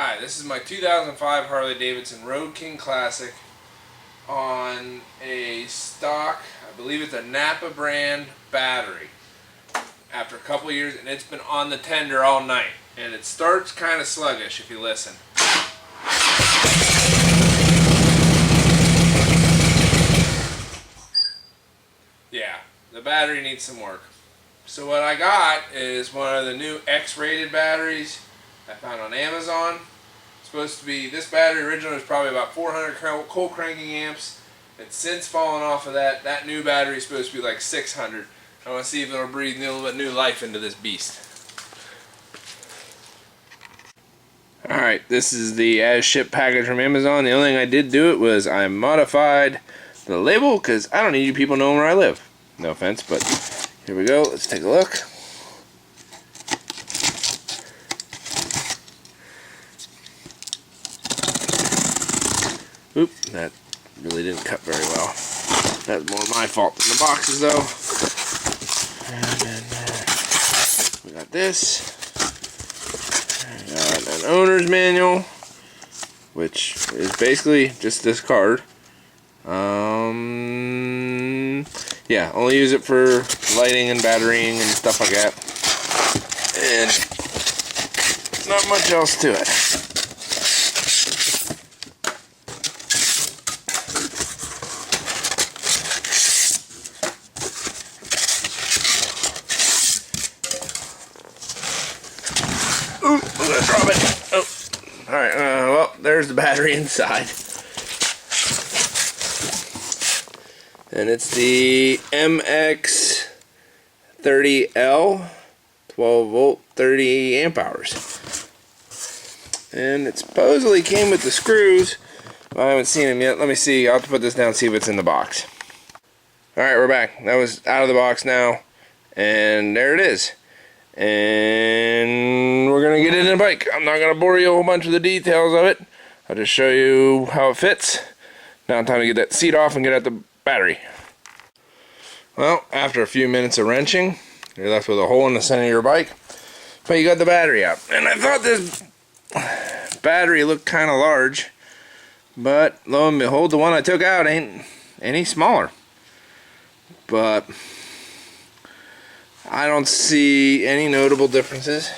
Hi, this is my 2005 Harley-Davidson Road King Classic on a stock, I believe it's a Napa brand battery. After a couple years, and it's been on the tender all night. And it starts kind of sluggish if you listen. Yeah, the battery needs some work. So what I got is one of the new X-rated batteries I found on Amazon. Supposed to be, this battery originally was probably about 400 cold cranking amps. It's since fallen off of that. That new battery is supposed to be like 600. I want to see if it'll breathe a little bit new life into this beast. Alright, this is the as shipped package from Amazon. The only thing I did do it was I modified the label because I don't need you people knowing where I live. No offense, but here we go. Let's take a look. Oop, that really didn't cut very well. That's more my fault than the boxes, though. And then we got this. We got an owner's manual, which is basically just this card. Yeah, only use it for lighting and batterying and stuff like that. And not much else to it. Ooh, I'm gonna drop it. Oh, alright, well, there's the battery inside. And it's the MX3L 12 volt 30 amp hours. And it supposedly came with the screws. Well, I haven't seen them yet. Let me see. I'll have to put this down and see if it's in the box. Alright, we're back. That was out of the box now. And there it is. And we're going to get it in a bike. I'm not going to bore you a whole bunch of the details of it. I'll just show you how it fits. Now time to get that seat off and get out the battery. Well, after a few minutes of wrenching, you're left with a hole in the center of your bike. But you got the battery out. And I thought this battery looked kind of large. But lo and behold, the one I took out ain't any smaller. But I don't see any notable differences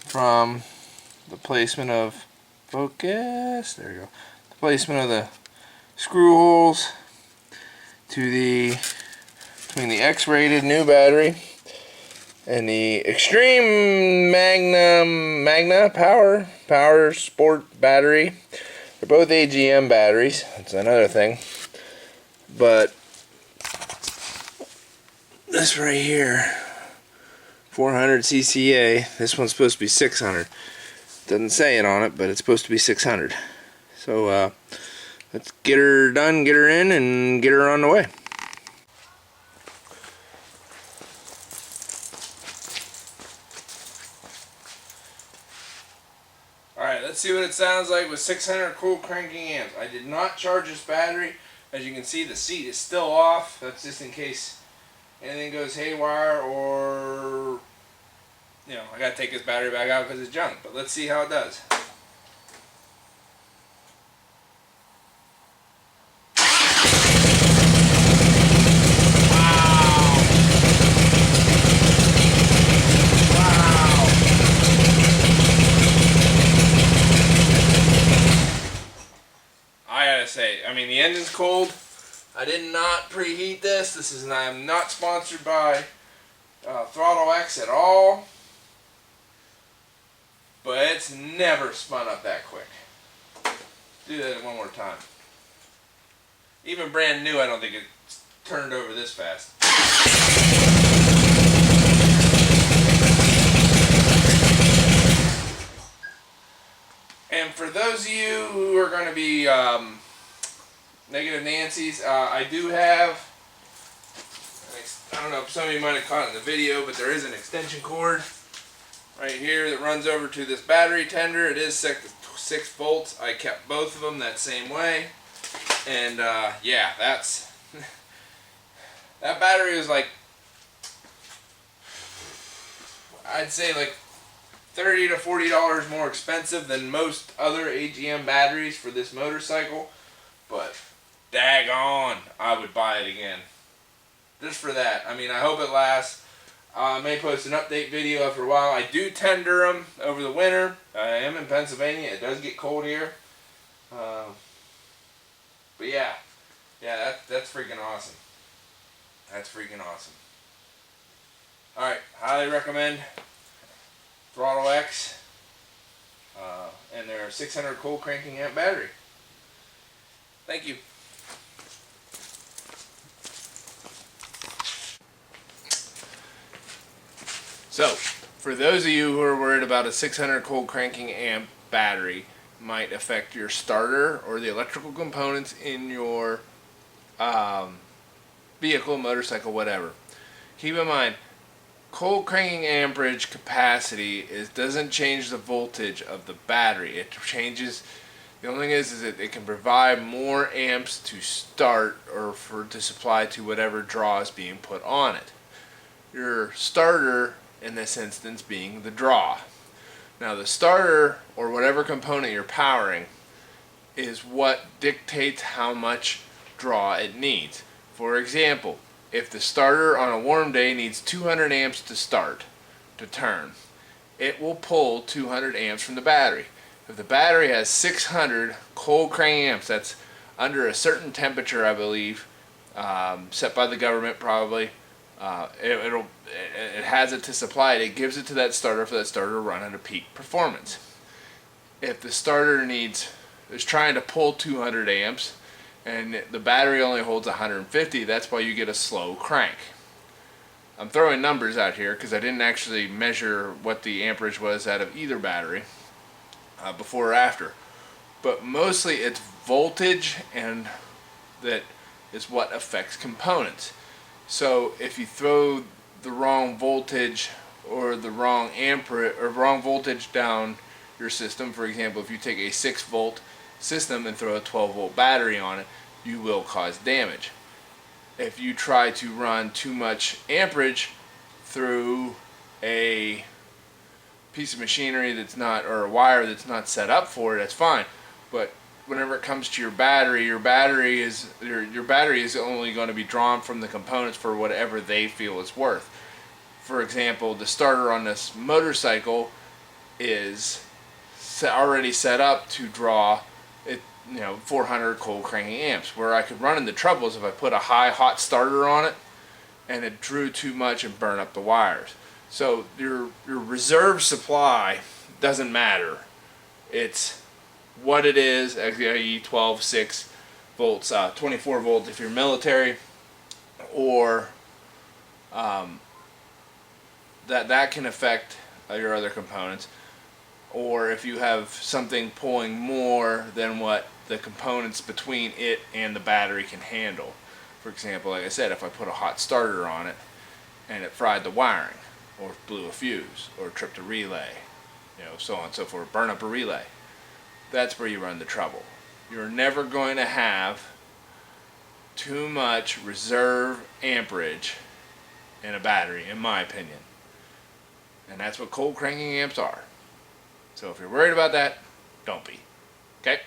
from the placement of focus. There you go. The placement of the screw holes to the between the X-rated new battery and the Extreme Magna Power Sport battery. They're both AGM batteries. That's another thing. But this right here, 400 CCA, this one's supposed to be 600. Doesn't say it on it, but it's supposed to be 600. So let's get her done, get her in, and get her on the way. Alright, let's see what it sounds like with 600 cold cranking amps. I did not charge this battery. As you can see, the seat is still off. That's just in case anything goes haywire, or I gotta take this battery back out because it's junk. But let's see how it does. Wow! I gotta say, I mean, the engine's cold. I did not preheat this. I am not sponsored by Throttle X at all. But it's never spun up that quick. Do that one more time. Even brand new, I don't think it turned over this fast. And for those of you who are going to be negative Nancy's, I do have, I don't know if some of you might have caught it in the video, but there is an extension cord right here that runs over to this battery tender. It is 6 volts. I kept both of them that same way. And yeah, that battery was like, I'd say like $30 to $40 more expensive than most other AGM batteries for this motorcycle, but daggone, I would buy it again. Just for that. I mean, I hope it lasts. I may post an update video after a while. I do tender them over the winter. I am in Pennsylvania. It does get cold here. But yeah. Yeah, that's freaking awesome. That's freaking awesome. Alright, highly recommend Throttle X and their 600 cold cranking amp battery. Thank you. So, for those of you who are worried about a 600 cold cranking amp battery might affect your starter or the electrical components in your vehicle, motorcycle, whatever, keep in mind, cold cranking amperage capacity doesn't change the voltage of the battery. It changes. The only thing is that it can provide more amps to start or to supply to whatever draw is being put on it. Your starter, in this instance, being the draw. Now, the starter or whatever component you're powering is what dictates how much draw it needs. For example, if the starter on a warm day needs 200 amps to start, to turn, it will pull 200 amps from the battery. If the battery has 600 cold cranking amps, that's under a certain temperature, I believe, set by the government probably, it has it to supply it. It gives it to that starter for that starter to run at a peak performance. If the starter is trying to pull 200 amps, and the battery only holds 150, that's why you get a slow crank. I'm throwing numbers out here because I didn't actually measure what the amperage was out of either battery before or after. But mostly it's voltage, and that is what affects components. So if you throw the wrong voltage or the wrong amperage or wrong voltage down your system, for example, if you take a 6-volt system and throw a 12-volt battery on it, you will cause damage. If you try to run too much amperage through a piece of machinery that's not, or a wire that's not set up for it, that's fine. But whenever it comes to your battery is only going to be drawn from the components for whatever they feel it's worth. For example, the starter on this motorcycle is already set up to draw 400 cold cranking amps. Where I could run into trouble is if I put a high hot starter on it and it drew too much and burn up the wires. So your reserve supply doesn't matter. It's what it is, i.e. 12, 6 volts, 24 volts if you're military, or that can affect your other components, or if you have something pulling more than what the components between it and the battery can handle. For example, like I said, if I put a hot starter on it and it fried the wiring, or blew a fuse, or tripped a relay, so on and so forth, burn up a relay, that's where you run the trouble. You're never going to have too much reserve amperage in a battery, in my opinion. And that's what cold cranking amps are. So if you're worried about that, don't be. Okay?